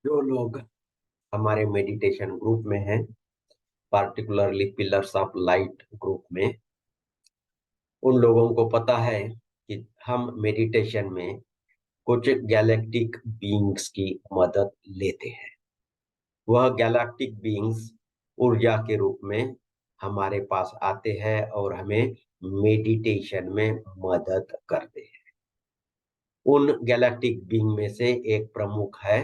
जो लोग हमारे मेडिटेशन ग्रुप में हैं, particularly pillars of light group में, उन लोगों को पता है कि हम मेडिटेशन में कुछ गैलेक्टिक बीइंग्स की मदद लेते हैं। वह गैलेक्टिक बीइंग्स ऊर्जा के रूप में हमारे पास आते हैं और हमें मेडिटेशन में मदद करते हैं। उन गैलेक्टिक बीइंग में से एक प्रमुख है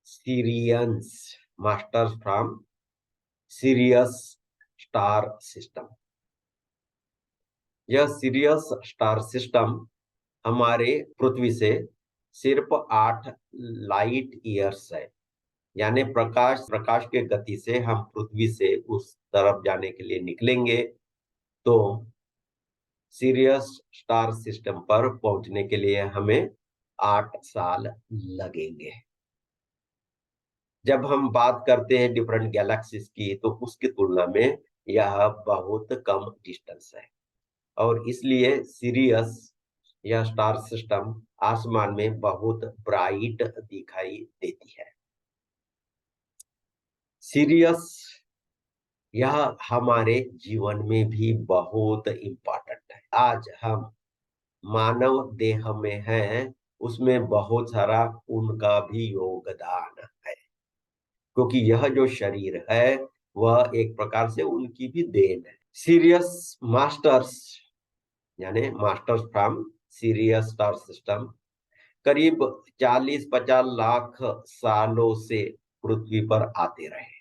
Syrians, masters from serious star system. यह सीरियस स्टार सिस्टम हमारे पृथ्वी से सिर्फ 8 लाइट ईयर्स है। यानी प्रकाश प्रकाश के गति से हम पृथ्वी से उस तरफ जाने के लिए निकलेंगे तो सीरियस स्टार सिस्टम पर पहुंचने के लिए हमें 8 साल लगेंगे। जब हम बात करते हैं डिफरेंट गैलेक्सीज की तो उसकी तुलना में यह बहुत कम डिस्टेंस है और इसलिए सीरियस यह स्टार सिस्टम आसमान में बहुत ब्राइट दिखाई देती है। सीरियस यह हमारे जीवन में भी बहुत इम्पोर्टेंट है। आज हम मानव देह में हैं, उसमें बहुत सारा उनका भी योगदान है, क्योंकि यह जो शरीर है वह एक प्रकार से उनकी भी देन है। सीरियस मास्टर्स यानी masters from serious star system करीब 40-50 लाख सालों से पृथ्वी पर आते रहे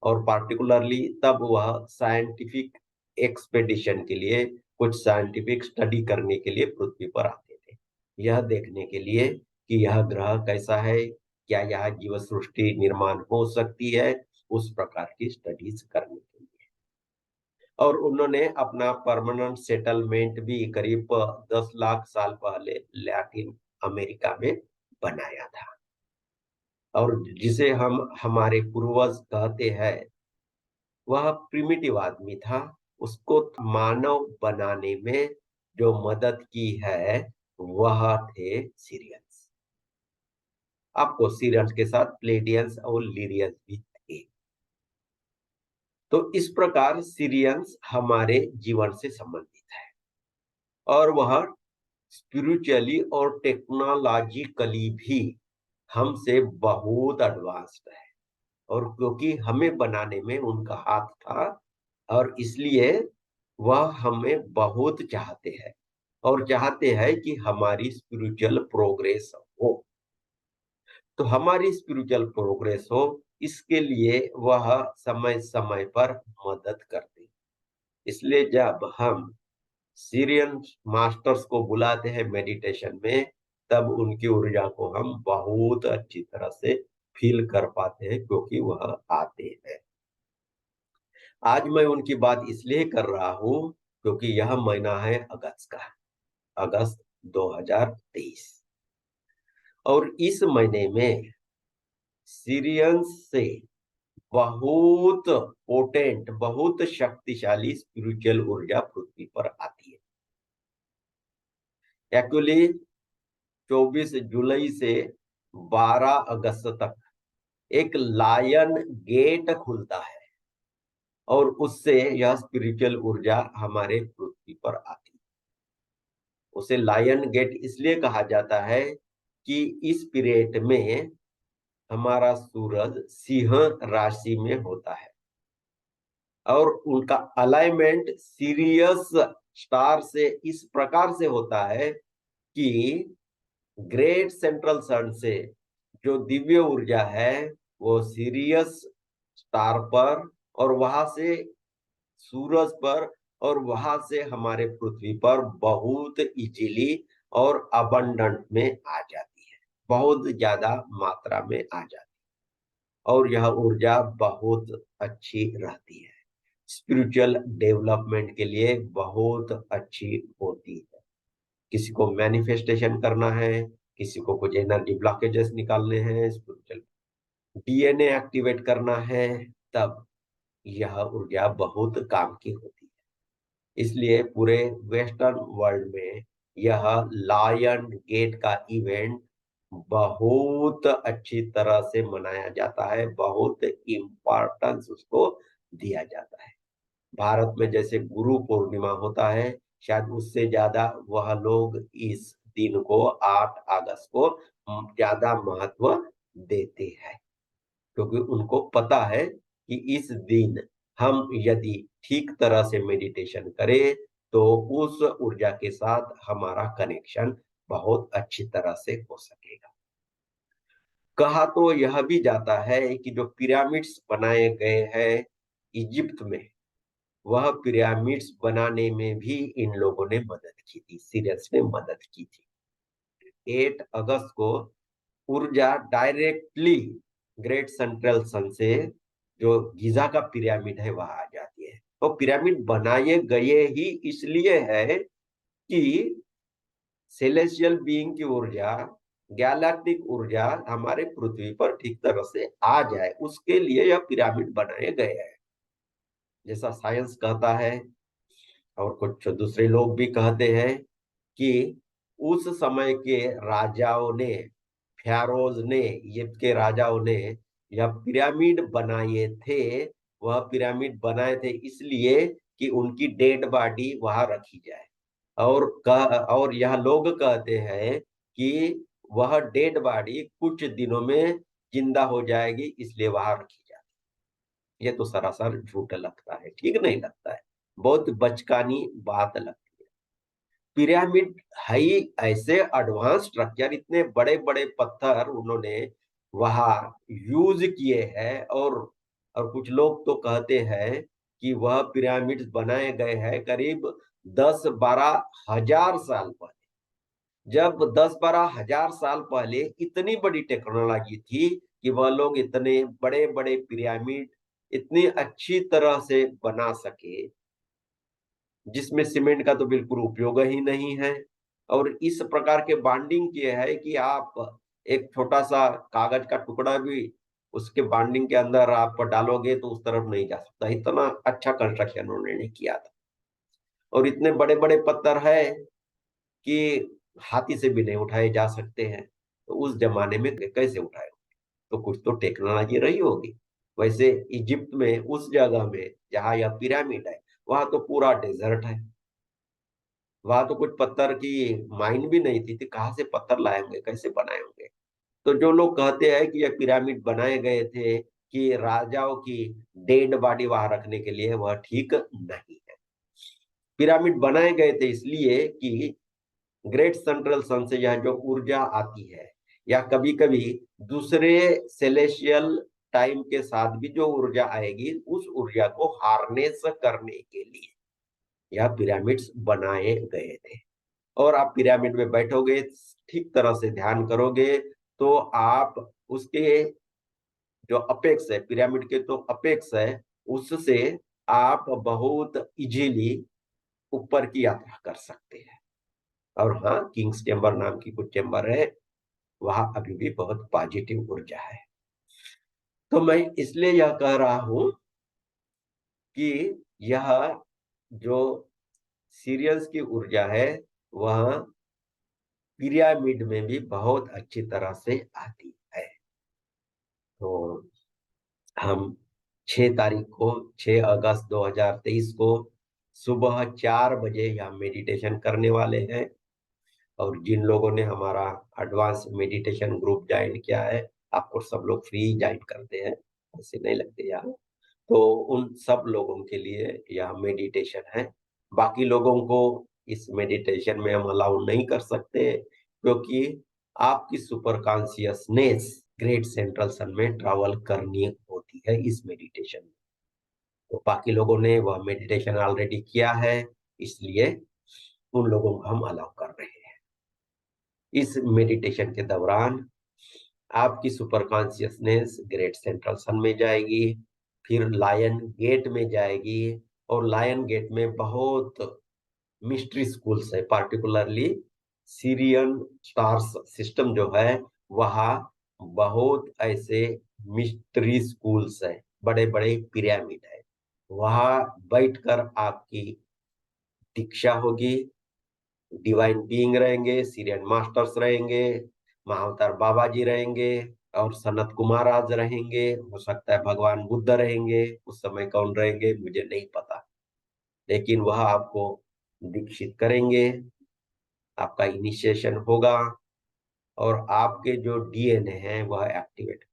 और पार्टिकुलरली तब वह साइंटिफिक एक्सपेडिशन के लिए, कुछ साइंटिफिक स्टडी करने के लिए पृथ्वी पर आते थे। यह देखने के लिए कि यह ग्रह कैसा है, क्या यह जीव सृष्टि निर्माण हो सकती है, उस प्रकार की स्टडीज करने के लिए। और उन्होंने अपना परमानेंट सेटलमेंट भी करीब 10 लाख साल पहले लैटिन अमेरिका में बनाया था। और जिसे हम हमारे पूर्वज कहते हैं, वह प्रिमिटिव आदमी था। उसको मानव बनाने में जो मदद की है वह थे सीरियंस। आपको सीरियंस के साथ प्लेडियंस और लिरियंस भी थे। तो इस प्रकार सीरियंस हमारे जीवन से संबंधित है और वह स्पिरिचुअली और टेक्नोलॉजिकली भी हमसे बहुत एडवांस्ड है। और क्योंकि हमें बनाने में उनका हाथ था और इसलिए वह हमें बहुत चाहते हैं और चाहते हैं कि हमारी स्पिरिचुअल प्रोग्रेस हो। तो हमारी स्पिरिचुअल प्रोग्रेस हो, इसके लिए वह समय समय पर मदद करते हैं। इसलिए जब हम सीरियन मास्टर्स को बुलाते हैं मेडिटेशन में, तब उनकी ऊर्जा को हम बहुत अच्छी तरह से फील कर पाते हैं, क्योंकि वह आते हैं। आज मैं उनकी बात इसलिए कर रहा हूं क्योंकि यह महीना है अगस्त का, अगस्त 2023, और इस महीने में सीरियंस से बहुत पोटेंट, बहुत शक्तिशाली स्पिरिचुअल ऊर्जा पृथ्वी पर आती है। एक्चुअली 24 जुलाई से 12 अगस्त तक एक लायन गेट खुलता है और उससे यह स्पिरिचुअल ऊर्जा हमारे पृथ्वी पर आती है। उसे लायन गेट इसलिए कहा जाता है कि इस पीरियड में हमारा सूरज सिंह राशि में होता है और उनका अलाइनमेंट सीरियस स्टार से इस प्रकार से होता है कि ग्रेट सेंट्रल सन से जो दिव्य ऊर्जा है वो सीरियस स्टार पर और वहां से सूरज पर और वहां से हमारे पृथ्वी पर बहुत इजीली और अबंडेंट में आ जाती है, बहुत ज्यादा मात्रा में आ जाती है और यह ऊर्जा बहुत अच्छी रहती है। स्पिरिचुअल डेवलपमेंट के लिए बहुत अच्छी होती है। किसी को मैनिफेस्टेशन करना है, किसी को कुछ एनर्जी ब्लॉकेजेस निकालने हैं, स्पिरिचुअल डीएनए एक्टिवेट करना है, तब यह ऊर्जा बहुत काम की होती है। इसलिए पूरे वेस्टर्न वर्ल्ड में यह लायन गेट का इवेंट बहुत अच्छी तरह से मनाया जाता है, बहुत इम्पोर्टेंस उसको दिया जाता है। भारत में जैसे गुरु पूर्णिमा होता है, शायद उससे ज्यादा वह लोग इस दिन को 8 अगस्त को ज्यादा महत्व देते हैं, क्योंकि उनको पता है कि इस दिन हम यदि ठीक तरह से मेडिटेशन करें तो उस ऊर्जा के साथ हमारा कनेक्शन बहुत अच्छी तरह से हो सकेगा। कहा तो यह भी जाता है कि जो पिरामिड्स बनाए गए हैं इजिप्ट में, वह पिरामिड्स बनाने में भी इन लोगों ने मदद की थी, सीरियस ने मदद की थी। 8 अगस्त को ऊर्जा डायरेक्टली ग्रेट सेंट्रल सन से, जो गीजा का पिरामिड है, वहां आ जाती है। तो पिरामिड बनाए गए ही इसलिए है कि सेलेस्टियल बीइंग की ऊर्जा, गैलेक्टिक ऊर्जा हमारे पृथ्वी पर ठीक तरह से आ जाए, उसके लिए यह पिरामिड बनाए गए हैं, जैसा साइंस कहता है। और कुछ दूसरे लोग भी कहते हैं कि उस समय के राजाओं ने, pharaohs ने, इजिप्ट के राजाओं ने यह पिरामिड बनाए थे। वह पिरामिड बनाए थे इसलिए कि उनकी डेड बॉडी वहां रखी जाए, और यह लोग कहते हैं कि वह डेड बॉडी कुछ दिनों में जिंदा हो जाएगी, इसलिए वहां रखी जाती है। ये तो सरासर झूठ लगता है, ठीक नहीं लगता है, बहुत बचकानी बात लगती है। पिरामिड है ही ऐसे एडवांस स्ट्रक्चर, इतने बड़े बड़े पत्थर उन्होंने वहां यूज किए हैं। और कुछ लोग तो कहते हैं कि वह पिरामिड्स बनाए गए हैं करीब 10-12 हजार साल पहले। जब 10-12 हजार साल पहले इतनी बड़ी टेक्नोलॉजी थी कि वह लोग इतने बड़े बड़े पिरामिड इतनी अच्छी तरह से बना सके, जिसमें सीमेंट का तो बिल्कुल उपयोग ही नहीं है। और इस प्रकार के बाइंडिंग किए है कि आप एक छोटा सा कागज का टुकड़ा भी उसके बाइंडिंग के अंदर आप डालोगे तो उस तरफ नहीं जा सकता, इतना अच्छा कंस्ट्रक्शन उन्होंने किया था। और इतने बड़े बड़े पत्थर है कि हाथी से भी नहीं उठाए जा सकते हैं, तो उस जमाने में कैसे उठाए? तो कुछ तो टेक्नोलॉजी रही होगी। वैसे इजिप्ट में उस जगह में जहां यह पिरामिड है, वहां तो पूरा डेजर्ट है, वहां तो कुछ पत्थर की माइन भी नहीं थी, कहाँ से पत्थर लाए होंगे, कैसे बनाए होंगे? तो जो लोग कहते हैं कि ये पिरामिड बनाए गए थे कि राजाओं की डेड बॉडी वहां रखने के लिए, वह ठीक नहीं है। पिरामिड बनाए गए थे इसलिए कि ग्रेट सेंट्रल सन से यह जो ऊर्जा आती है, या कभी कभी दूसरे सेलेशियल टाइम के साथ भी जो ऊर्जा आएगी, उस ऊर्जा को हार्नेस करने के लिए यह पिरामिड्स बनाए गए थे। और आप पिरामिड में बैठोगे, ठीक तरह से ध्यान करोगे, तो आप उसके जो अपेक्स है, पिरामिड के तो अपेक्स है, उससे आप बहुत इजीली ऊपर की यात्रा कर सकते हैं। और हाँ, किंग्स चेम्बर नाम की कुछ चेम्बर है, वहां अभी भी बहुत पॉजिटिव ऊर्जा है। तो मैं इसलिए यह कह रहा हूं कि यह जो सीरियस की ऊर्जा है, वह पिरामिड में भी बहुत अच्छी तरह से आती है। तो हम 6 तारीख को, 6 अगस्त 2023 को सुबह 4 बजे यहाँ मेडिटेशन करने वाले हैं। और जिन लोगों ने हमारा एडवांस मेडिटेशन ग्रुप ज्वाइन किया है, आपको सब लोग फ्री ज्वाइन करते हैं, ऐसे नहीं लगते यार, तो उन सब लोगों के लिए यह मेडिटेशन है। बाकी लोगों को इस मेडिटेशन में हम अलाउ नहीं कर सकते, क्योंकि आपकी सुपर कॉन्शियसनेस ग्रेट सेंट्रल सन में ट्रैवल करनी होती है इस मेडिटेशन में। तो बाकी लोगों ने वह मेडिटेशन ऑलरेडी किया है, इसलिए उन लोगों को हम अलाउ कर रहे हैं। इस मेडिटेशन के दौरान आपकी सुपर कॉन्शियसनेस ग्रेट सेंट्रल सन में जाएगी, फिर लायन गेट में जाएगी। और लायन गेट में बहुत मिस्ट्री स्कूल्स है, पार्टिकुलरली सीरियन स्टार्स सिस्टम जो है, वहाँ बहुत ऐसे मिस्ट्री स्कूल्स है, बड़े बड़े पिरामिड है। वहाँ बैठकर आपकी दीक्षा होगी, डिवाइन बीइंग रहेंगे, सीरियन मास्टर्स रहेंगे, महाअवतार बाबा जी रहेंगे और सनत कुमार आज रहेंगे, हो सकता है भगवान बुद्ध रहेंगे, उस समय कौन रहेंगे मुझे नहीं पता, लेकिन वह आपको दीक्षित करेंगे, आपका इनिशिएशन होगा और आपके जो डीएनए हैं वह एक्टिवेट।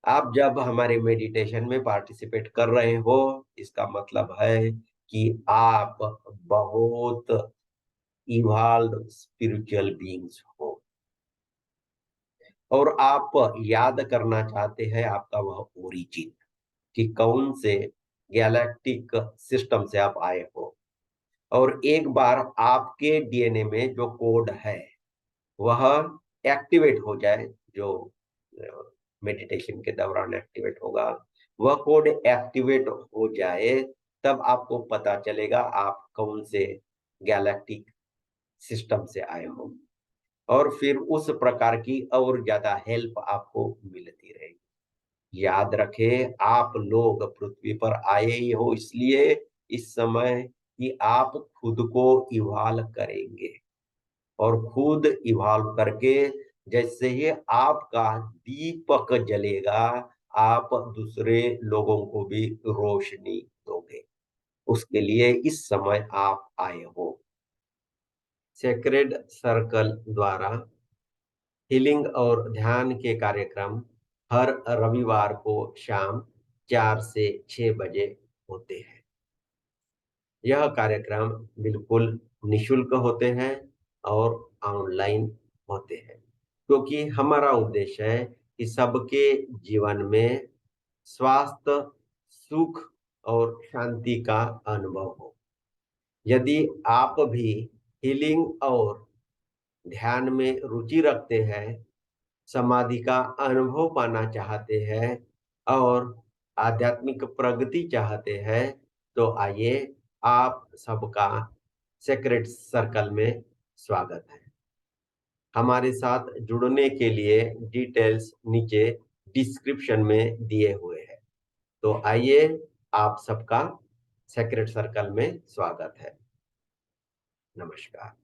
आप जब हमारे मेडिटेशन में पार्टिसिपेट कर रहे हो, इसका मतलब है कि आप बहुत इवॉल्व स्पिरिचुअल बीइंग्स हो और आप याद करना चाहते हैं आपका वह ओरिजिन, कि कौन से गैलेक्टिक सिस्टम से आप आए हो। और एक बार आपके डीएनए में जो कोड है वह एक्टिवेट हो जाए, जो मेडिटेशन के दौरान एक्टिवेट होगा, वह कोड एक्टिवेट हो जाए, तब आपको पता चलेगा आप कौन से गैलेक्टिक सिस्टम से आए हो और फिर उस प्रकार की और ज्यादा हेल्प आपको मिलती रहेगी। याद रखें, आप लोग पृथ्वी पर आए ही हो इसलिए इस समय कि आप खुद को इवाल्व करेंगे और खुद इवाल्व करके जैसे ही आपका दीपक जलेगा, आप दूसरे लोगों को भी रोशनी दोगे। उसके लिए इस समय आप आए हो। सेक्रेड सर्कल द्वारा हीलिंग और ध्यान के कार्यक्रम हर रविवार को शाम 4 से 6 बजे होते हैं। यह कार्यक्रम बिल्कुल निशुल्क होते हैं और ऑनलाइन होते हैं, क्योंकि हमारा उद्देश्य है कि सबके जीवन में स्वास्थ्य, सुख और शांति का अनुभव हो। यदि आप भी हीलिंग और ध्यान में रुचि रखते हैं, समाधि का अनुभव पाना चाहते हैं और आध्यात्मिक प्रगति चाहते हैं, तो आइए, आप सबका सेक्रेट सर्कल में स्वागत है। हमारे साथ जुड़ने के लिए डिटेल्स नीचे डिस्क्रिप्शन में दिए हुए हैं। तो आइए, आप सबका सेक्रेट सर्कल में स्वागत है। नमस्कार।